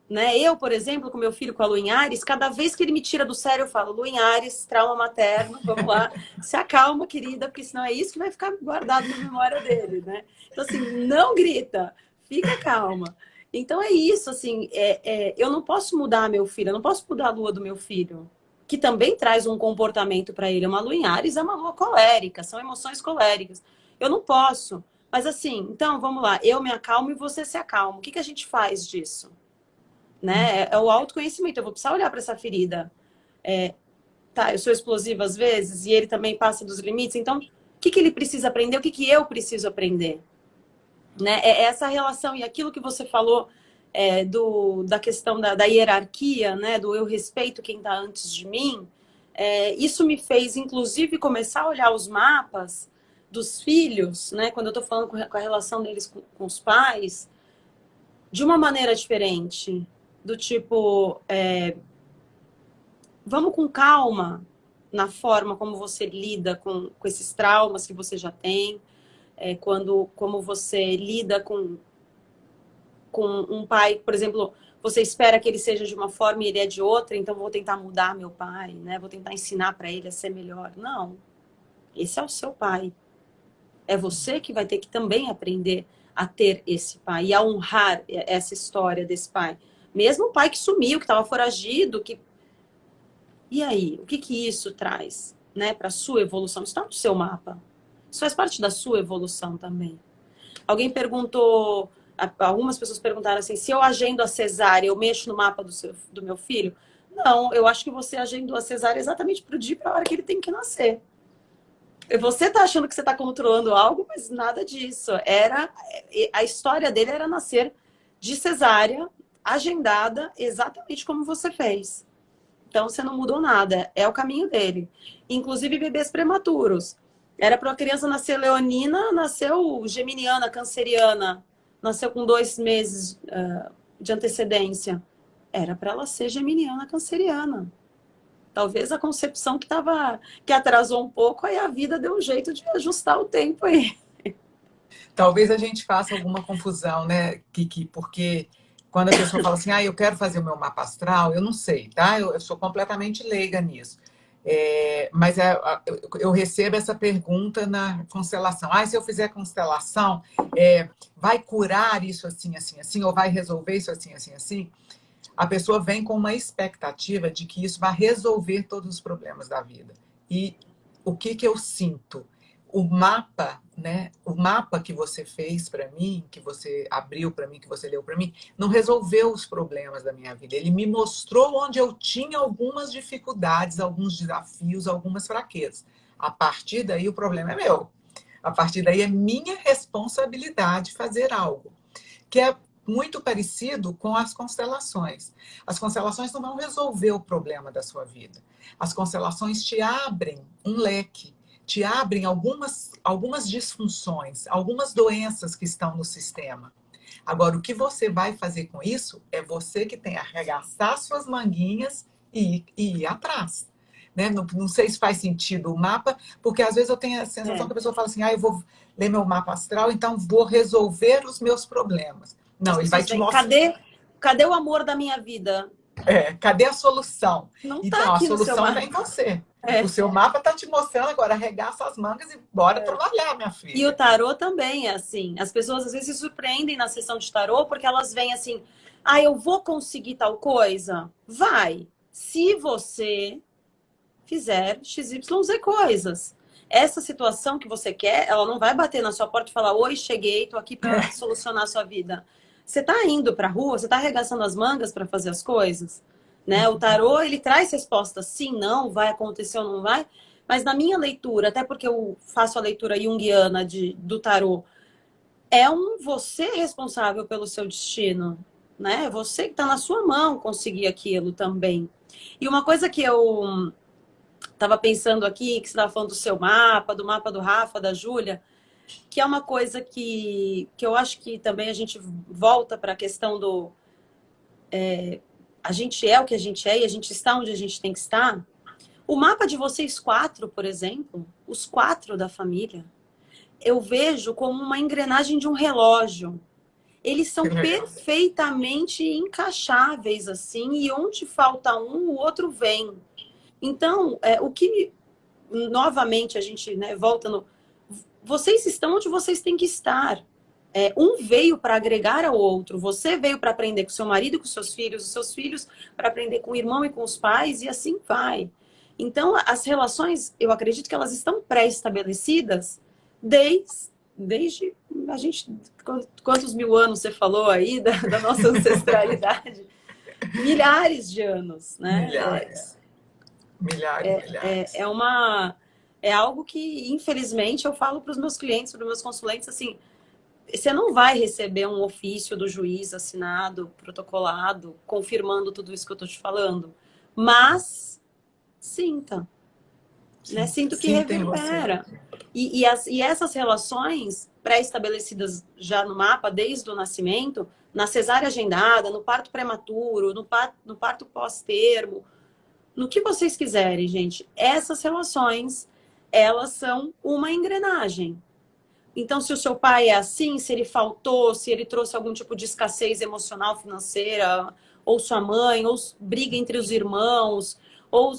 Né? Eu, por exemplo, com meu filho com a Lu em Ares, cada vez que ele me tira do sério, eu falo, Lu em Ares, trauma materno, vamos lá, se acalma, querida, porque senão é isso que vai ficar guardado na memória dele, né? Então, assim, não grita, fica calma. Então é isso, assim, eu não posso mudar meu filho, eu não posso mudar a lua do meu filho, que também traz um comportamento para ele. Uma Lua em Ares é uma lua colérica, são emoções coléricas. Eu não posso. Mas assim, então, vamos lá, eu me acalmo e você se acalma. O que a gente faz disso? Né? É o autoconhecimento. Eu vou precisar olhar para essa ferida. Eu sou explosiva às vezes e ele também passa dos limites. Então, o que ele precisa aprender? O que eu preciso aprender? Né? É essa relação e aquilo que você falou da questão da hierarquia, né? Do eu respeito quem está antes de mim. Isso me fez, inclusive, começar a olhar os mapas dos filhos, né? Quando eu estou falando com a relação deles com os pais, de uma maneira diferente. Do tipo, vamos com calma na forma como você lida com esses traumas que você já tem, como você lida com um pai, por exemplo, você espera que ele seja de uma forma e ele é de outra, então vou tentar mudar meu pai, né? Vou tentar ensinar para ele a ser melhor. Não, esse é o seu pai. É você que vai ter que também aprender a ter esse pai e a honrar essa história desse pai. Mesmo o pai que sumiu, que estava foragido, E aí, o que isso traz, né, para a sua evolução? Isso está no seu mapa. Isso faz parte da sua evolução também. Alguém perguntou, algumas pessoas perguntaram assim, se eu agendo a cesárea, eu mexo no mapa do meu filho? Não, eu acho que você agendou a cesárea exatamente para o dia e para a hora que ele tem que nascer. Você está achando que você está controlando algo, mas nada disso. A história dele era nascer de cesárea, agendada, exatamente como você fez. Então, você não mudou nada. É o caminho dele. Inclusive, bebês prematuros. Era para uma criança nascer leonina, nasceu geminiana, canceriana. Nasceu com 2 meses de antecedência. Era para ela ser geminiana, canceriana. Talvez a concepção que atrasou um pouco, aí a vida deu um jeito de ajustar o tempo aí. Talvez a gente faça alguma confusão, né, Kiki? Porque quando a pessoa fala assim, eu quero fazer o meu mapa astral, eu não sei, tá? Eu sou completamente leiga nisso. Mas eu recebo essa pergunta na constelação. Se eu fizer constelação, vai curar isso assim, assim, assim? Ou vai resolver isso assim, assim, assim? A pessoa vem com uma expectativa de que isso vai resolver todos os problemas da vida. E o que eu sinto? O mapa, né? O mapa que você fez para mim, que você abriu para mim, que você leu para mim, não resolveu os problemas da minha vida. Ele me mostrou onde eu tinha algumas dificuldades, alguns desafios, algumas fraquezas. A partir daí, o problema é meu. A partir daí, é minha responsabilidade fazer algo. Que é muito parecido com as constelações. As constelações não vão resolver o problema da sua vida. As constelações te abrem um leque, te abrem algumas disfunções, algumas doenças que estão no sistema. Agora, o que você vai fazer com isso é você que tem que arregaçar suas manguinhas e ir atrás. Né? Não sei se faz sentido o mapa, porque às vezes eu tenho a sensação que a pessoa fala assim, eu vou ler meu mapa astral, então vou resolver os meus problemas. Não, ele vai te mostrar. Cadê o amor da minha vida? Cadê a solução? Não então, tá aqui a solução está em você. O seu mapa está te mostrando agora, arregaça as mangas e bora trabalhar, minha filha. E o tarô também é assim. As pessoas às vezes se surpreendem na sessão de tarô porque elas veem assim, eu vou conseguir tal coisa? Vai. Se você fizer XYZ coisas. essa situação que você quer, ela não vai bater na sua porta e falar, oi, cheguei, tô aqui para solucionar a sua vida. Você tá indo pra rua, você tá arregaçando as mangas para fazer as coisas, né? O tarô, ele traz respostas sim, não, vai acontecer ou não vai, mas na minha leitura, até porque eu faço a leitura junguiana do tarô, você responsável pelo seu destino, né? Você que tá na sua mão conseguir aquilo também. E uma coisa que eu tava pensando aqui, que você estava falando do seu mapa, do mapa do Rafa, da Júlia, que é uma coisa que eu acho que também a gente volta para a questão do a gente é o que a gente é e a gente está onde a gente tem que estar. O mapa de vocês quatro, por exemplo, os quatro da família, eu vejo como uma engrenagem de um relógio. Eles são perfeitamente encaixáveis assim, e onde falta um, o outro vem. Então, o que novamente a gente, né, volta no. Vocês estão onde vocês têm que estar. Um veio para agregar ao outro. Você veio para aprender com seu marido e com seus filhos, os seus filhos para aprender com o irmão e com os pais, e assim vai. Então, as relações, eu acredito que elas estão pré-estabelecidas desde a gente. Quantos mil anos você falou aí da nossa ancestralidade? Milhares de anos, né? Milhares. É algo que, infelizmente, eu falo para os meus clientes, para os meus consulentes, assim, você não vai receber um ofício do juiz assinado, protocolado, confirmando tudo isso que eu estou te falando. Mas sinta, né? Sinto que reverbera. E essas relações pré-estabelecidas já no mapa, desde o nascimento, na cesárea agendada, no parto prematuro, no parto pós-termo, no que vocês quiserem, gente, essas relações, elas são uma engrenagem. Então, se o seu pai é assim, se ele faltou, se ele trouxe algum tipo de escassez emocional, financeira, ou sua mãe, ou briga entre os irmãos, ou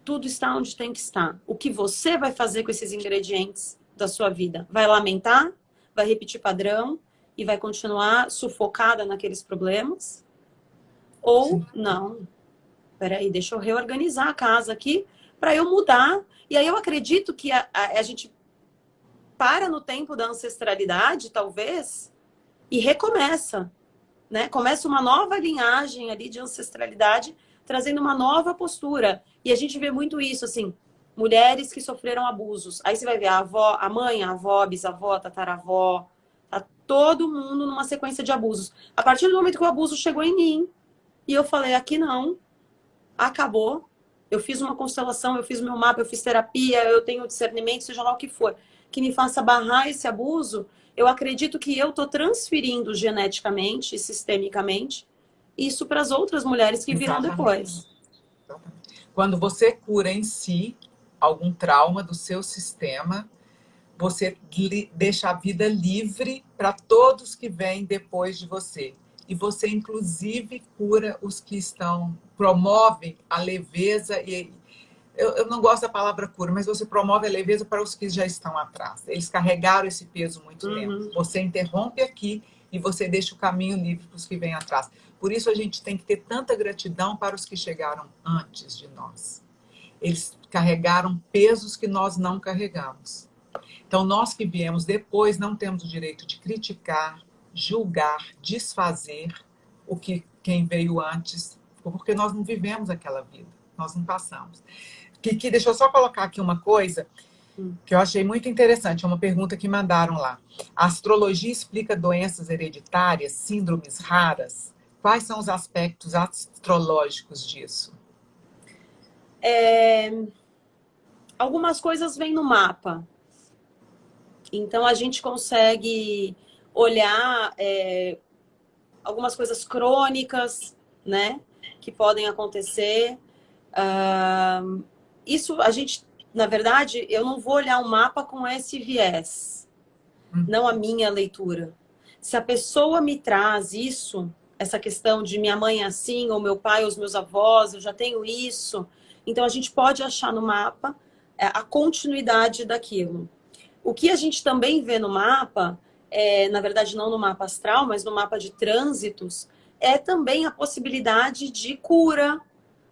tudo está onde tem que estar. O que você vai fazer com esses ingredientes da sua vida? Vai lamentar? Vai repetir padrão? E vai continuar sufocada naqueles problemas? Ou não? Peraí, deixa eu reorganizar a casa aqui para eu mudar. E aí eu acredito que a gente para no tempo da ancestralidade, talvez, e recomeça, né? Começa uma nova linhagem ali de ancestralidade, trazendo uma nova postura. E a gente vê muito isso, assim, mulheres que sofreram abusos. Aí você vai ver a avó, a mãe, a avó, a bisavó, a tataravó, tá todo mundo numa sequência de abusos. A partir do momento que o abuso chegou em mim, e eu falei, aqui não, acabou. Eu fiz uma constelação, eu fiz meu mapa, eu fiz terapia, eu tenho discernimento, seja lá o que for, que me faça barrar esse abuso, eu acredito que eu tô transferindo geneticamente, sistemicamente, isso para as outras mulheres que virão depois. Quando você cura em si algum trauma do seu sistema, você deixa a vida livre para todos que vêm depois de você. E você, inclusive, cura os que promove a leveza. Eu não gosto da palavra cura, mas você promove a leveza para os que já estão atrás. Eles carregaram esse peso muito tempo. Você interrompe aqui e você deixa o caminho livre para os que vêm atrás. Por isso a gente tem que ter tanta gratidão para os que chegaram antes de nós. Eles carregaram pesos que nós não carregamos. Então, nós que viemos depois não temos o direito de criticar, julgar, desfazer quem veio antes, porque nós não vivemos aquela vida, nós não passamos. Kiki, deixa eu só colocar aqui uma coisa que eu achei muito interessante, uma pergunta que mandaram lá. A astrologia explica doenças hereditárias, síndromes raras? Quais são os aspectos astrológicos disso? Algumas coisas vêm no mapa. Então, a gente consegue olhar algumas coisas crônicas, né? Que podem acontecer. Isso, a gente, na verdade, eu não vou olhar o mapa com esse viés. Não a minha leitura. Se a pessoa me traz isso, essa questão de minha mãe é assim, ou meu pai, ou os meus avós, eu já tenho isso. Então, a gente pode achar no mapa a continuidade daquilo. O que a gente também vê no mapa, na verdade não no mapa astral, mas no mapa de trânsitos, é também a possibilidade de cura,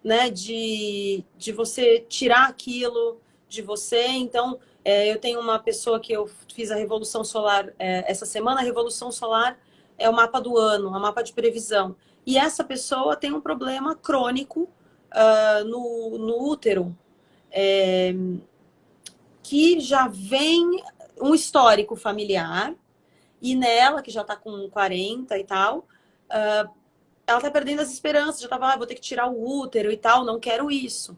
né? De você tirar aquilo, de você. Então, eu tenho uma pessoa que eu fiz a Revolução Solar essa semana. A Revolução Solar é o mapa do ano, é o mapa de previsão. E essa pessoa tem um problema crônico no útero, que já vem um histórico familiar, e nela, que já está com 40 e tal, ela está perdendo as esperanças, já estava, vou ter que tirar o útero e tal, não quero isso.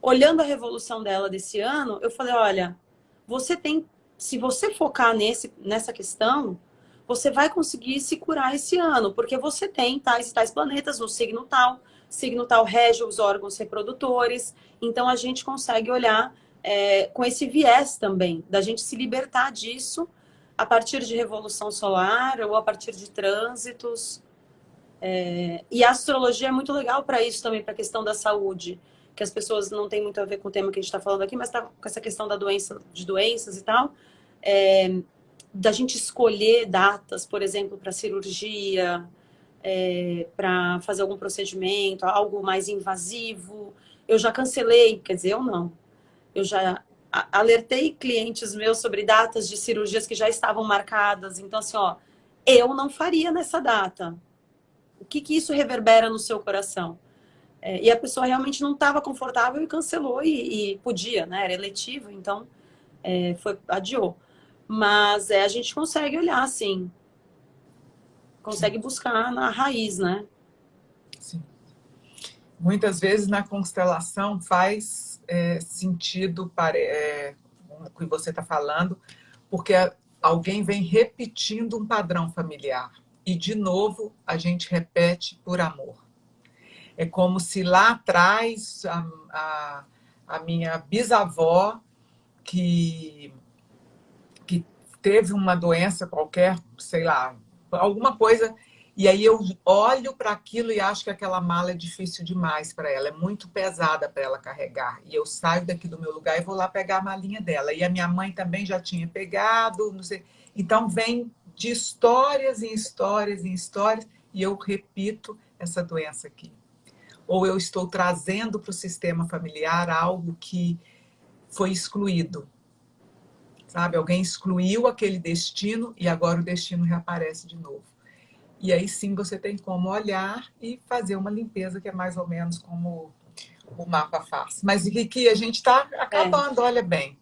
Olhando a revolução dela desse ano, eu falei, olha, você tem, se você focar nessa questão, você vai conseguir se curar esse ano, porque você tem tais e tais planetas no signo tal rege os órgãos reprodutores, então a gente consegue olhar com esse viés também, da gente se libertar disso a partir de revolução solar ou a partir de trânsitos. E a astrologia é muito legal para isso também, para a questão da saúde, que as pessoas não têm muito a ver com o tema que a gente está falando aqui, mas tá com essa questão da doença, de doenças e tal, da gente escolher datas, por exemplo, para cirurgia, para fazer algum procedimento, algo mais invasivo. Eu já cancelei, quer dizer, eu não. Eu já alertei clientes meus sobre datas de cirurgias que já estavam marcadas. Então, assim, ó, eu não faria nessa data. O que isso reverbera no seu coração? E a pessoa realmente não estava confortável e cancelou e podia, né? Era eletiva, então adiou. Mas a gente consegue olhar, assim, consegue buscar na raiz, né? Sim. Muitas vezes na constelação faz sentido o que você está falando, porque alguém vem repetindo um padrão familiar. E, de novo, a gente repete por amor. É como se lá atrás a minha bisavó, que teve uma doença qualquer, sei lá, alguma coisa, e aí eu olho para aquilo e acho que aquela mala é difícil demais para ela, é muito pesada para ela carregar. E eu saio daqui do meu lugar e vou lá pegar a malinha dela. E a minha mãe também já tinha pegado, não sei. Então vem de histórias em histórias em histórias, e eu repito essa doença aqui. Ou eu estou trazendo para o sistema familiar algo que foi excluído. Sabe? Alguém excluiu aquele destino e agora o destino reaparece de novo. E aí sim você tem como olhar e fazer uma limpeza que é mais ou menos como o mapa faz. Mas Ricky, a gente está acabando, olha bem.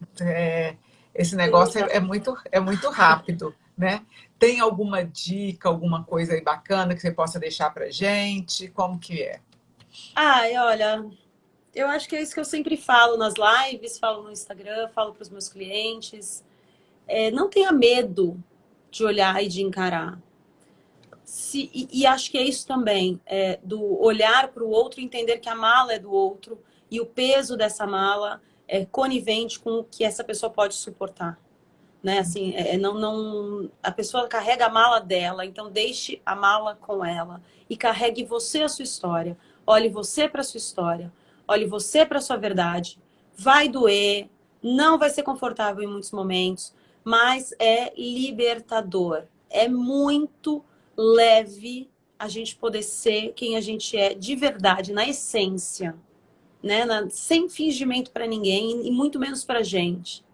Esse negócio é muito rápido, né? Tem alguma dica, alguma coisa aí bacana que você possa deixar para gente? Como que é? Olha, eu acho que é isso que eu sempre falo nas lives, falo no Instagram, falo para os meus clientes. Não tenha medo de olhar e de encarar. E acho que é isso também, do olhar para o outro e entender que a mala é do outro e o peso dessa mala é conivente com o que essa pessoa pode suportar. Né? Assim, a pessoa carrega a mala dela, então deixe a mala com ela e carregue você a sua história. Olhe você para a sua história, olhe você para a sua verdade. Vai doer, não vai ser confortável em muitos momentos, mas é libertador. É muito leve a gente poder ser quem a gente é de verdade, na essência, né? Sem fingimento para ninguém e muito menos para a gente.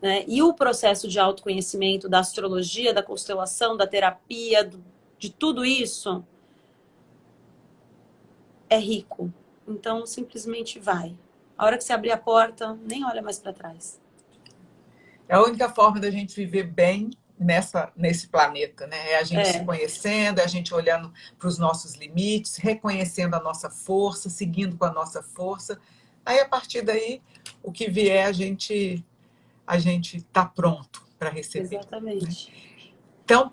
Né? E o processo de autoconhecimento, da astrologia, da constelação, da terapia, de tudo isso, é rico. Então, simplesmente vai. A hora que você abrir a porta, nem olha mais para trás. É a única forma da gente viver bem nesse planeta, né? É a gente se conhecendo, é a gente olhando para os nossos limites, reconhecendo a nossa força, seguindo com a nossa força. Aí, a partir daí, o que vier, a gente está pronto para receber. Exatamente. Né? Então,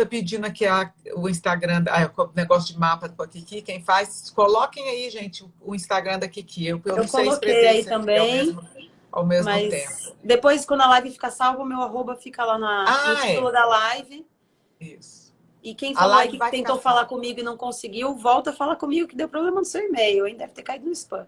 pedindo aqui o Instagram, o negócio de mapa com a Kiki, quem faz, coloquem aí, gente, o Instagram da Kiki. Eu não sei coloquei aí se também, ao mesmo mas tempo. Depois, quando a live ficar salva, o meu arroba fica lá no título da live. Isso. E quem falou aí que tentou falar comigo e não conseguiu, volta a falar comigo que deu problema no seu e-mail, hein? Deve ter caído no spam.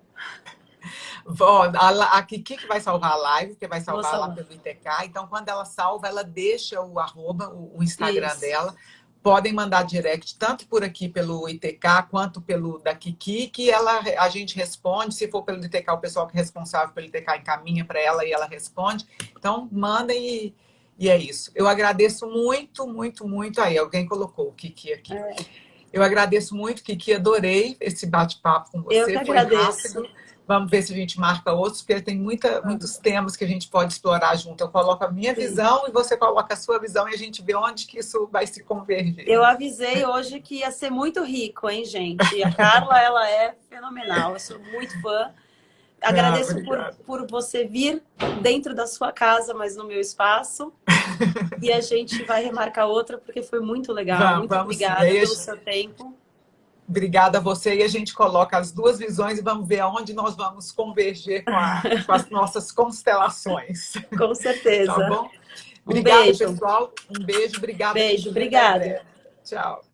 A Kiki que vai salvar a live, porque vai salvar lá pelo ITK. Então, quando ela salva, ela deixa o arroba, o Instagram dela, podem mandar direct, tanto por aqui pelo ITK, quanto pelo da Kiki, que a gente responde. Se for pelo ITK, o pessoal que é responsável pelo ITK encaminha para ela e ela responde. Então, mandem e é isso. Eu agradeço muito, muito, muito. Aí, alguém colocou o Kiki aqui. Eu agradeço muito, Kiki, adorei esse bate-papo com você. Eu que Foi agradeço. rápido. Vamos ver se a gente marca outros, porque tem muitos temas que a gente pode explorar junto. Eu coloco a minha visão e você coloca a sua visão e a gente vê onde que isso vai se converger. Eu avisei hoje que ia ser muito rico, hein, gente? A Carla, ela é fenomenal. Eu sou muito fã. Agradeço por você vir dentro da sua casa, mas no meu espaço. E a gente vai remarcar outra, porque foi muito legal. Muito obrigada pelo seu tempo. Obrigada a você. E a gente coloca as duas visões e vamos ver aonde nós vamos converger com as nossas constelações. Com certeza. Tá bom? Obrigada, beijo, pessoal. Um beijo. Obrigada. Beijo, obrigada. Tchau.